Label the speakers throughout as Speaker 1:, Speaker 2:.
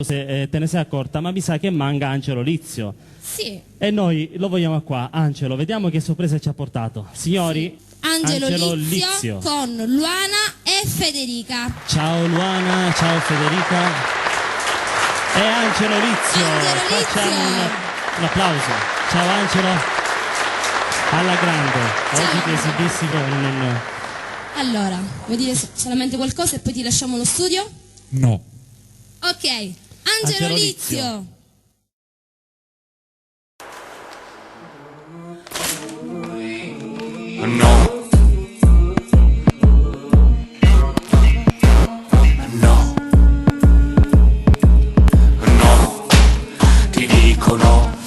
Speaker 1: se te ne sei accorta, ma mi sa che manca Angelo Lizio.
Speaker 2: Sì.
Speaker 1: E noi lo vogliamo qua. Angelo, vediamo che sorpresa ci ha portato. Signori,
Speaker 2: Angelo Lizio con Luana e Federica.
Speaker 1: Ciao Luana, ciao Federica. E Angelo Lizio. Facciamo un applauso. Ciao Angelo. Alla grande. Oggi ti esibissi con...
Speaker 2: Allora, vuoi dire solamente qualcosa e poi ti lasciamo lo studio?
Speaker 3: No.
Speaker 2: Ok, Angelo Lizio.
Speaker 4: No. No. No. Ti dico no,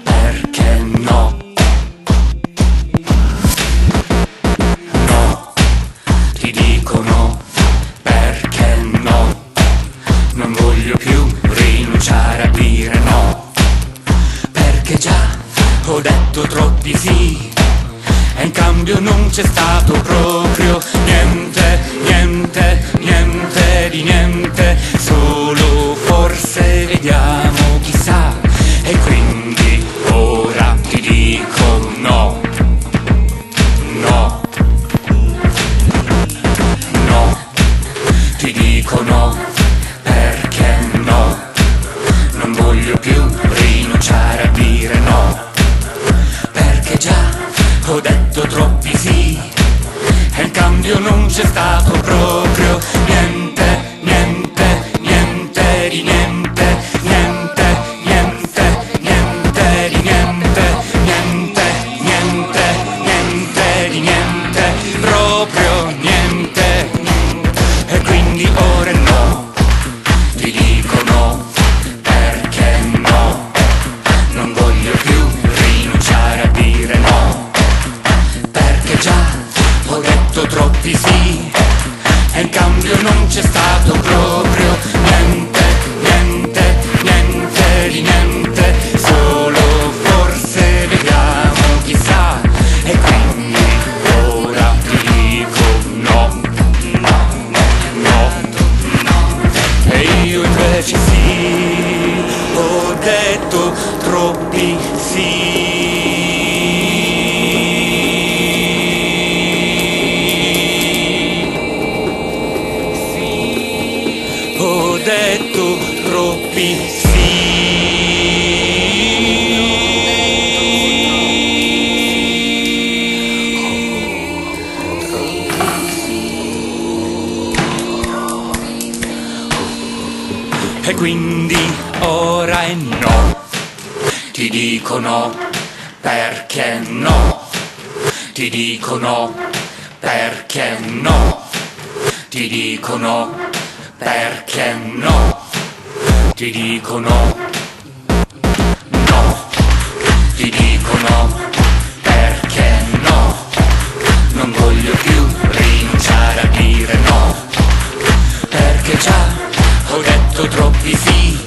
Speaker 4: perché no. No. Ti dico no, perché no. Non voglio più rinunciare a dire no, perché già ho detto troppi sì. E in cambio non c'è stato proprio niente, niente, niente di niente. Solo forse vediamo, chissà. E quindi ora ti dico no. No. No. Ti dico no, perché no. Non voglio più rinunciare a dire no, perché già ho detto troppi sì, e in cambio non c'è stato proprio niente, niente, niente di niente, niente, niente, niente di niente, niente, niente, niente di niente, proprio niente. E quindi ora no, ti dico no, perché no, non voglio più rinunciare a dire no, perché già ho detto troppi sì, e in cambio non c'è stato proprio niente, niente, niente di niente. Solo forse vediamo, chissà. E quindi ora ti dico no, no, no, no. E io invece sì, ho detto troppi sì. Ho detto troppi e quindi ora è no. Ti dico no, perché no. Ti dico no, perché no. Ti dico no, perché no. Ti dico no. No. Ti dico no, perché no. Non voglio più rinunciare a dire no, perché già ho detto troppi sì,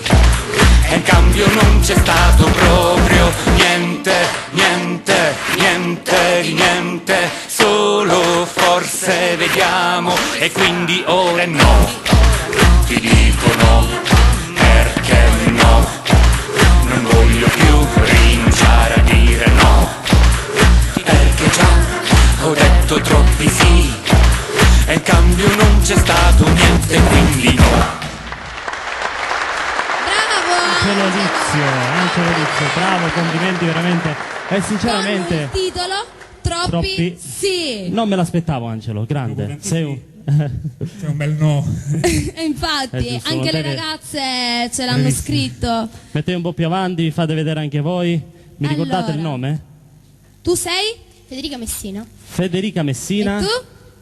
Speaker 4: e in cambio non c'è stato proprio niente, niente, niente di niente. Solo forse vediamo, e quindi ora è no. Ti dico no, perché no. Non voglio più rinunciare a dire no, perché già ho detto troppi sì, e in cambio non c'è stato niente, quindi no.
Speaker 1: Angelo Lizio, bravo, complimenti veramente. E sinceramente...
Speaker 2: Con il titolo Troppi sì.
Speaker 1: Non me l'aspettavo, Angelo, grande. Sei un...
Speaker 3: C'è un bel no.
Speaker 2: E infatti anche le ragazze ce l'hanno scritto.
Speaker 1: Mettete un po' più avanti, vi fate vedere anche voi. Mi ricordate il nome?
Speaker 2: Tu sei?
Speaker 5: Federica Messina.
Speaker 1: Federica Messina.
Speaker 2: E tu?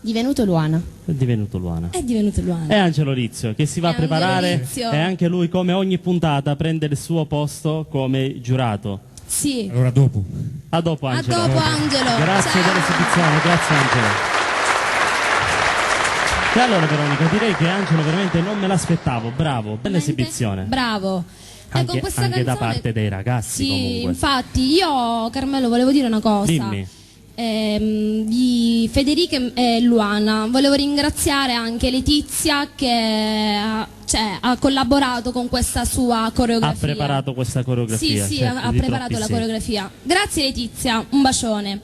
Speaker 5: Divenuto Luana.
Speaker 1: È divenuto Luana.
Speaker 2: È divenuto Luana.
Speaker 1: E Angelo Lizio, che si va a preparare,
Speaker 2: Lizio.
Speaker 1: e anche lui, come ogni puntata, prende il suo posto come giurato.
Speaker 2: Sì.
Speaker 3: Allora dopo.
Speaker 1: A dopo, Angelo.
Speaker 2: A dopo, Angelo.
Speaker 1: Grazie
Speaker 2: Ciao.
Speaker 1: dell'esibizione, grazie Angelo. E allora Veronica, direi che Angelo veramente non me l'aspettavo, bravo, bella esibizione.
Speaker 2: Bravo. E con questa
Speaker 1: Anche da
Speaker 2: canzone...
Speaker 1: parte dei ragazzi
Speaker 2: Sì,
Speaker 1: comunque.
Speaker 2: infatti, io, Carmelo, volevo dire una cosa.
Speaker 1: Dimmi.
Speaker 2: di Federica e Luana. Volevo ringraziare anche Letizia che ha collaborato con questa sua coreografia.
Speaker 1: Ha preparato questa coreografia.
Speaker 2: Sì,
Speaker 1: certo,
Speaker 2: ha preparato la coreografia. Grazie Letizia, un bacione.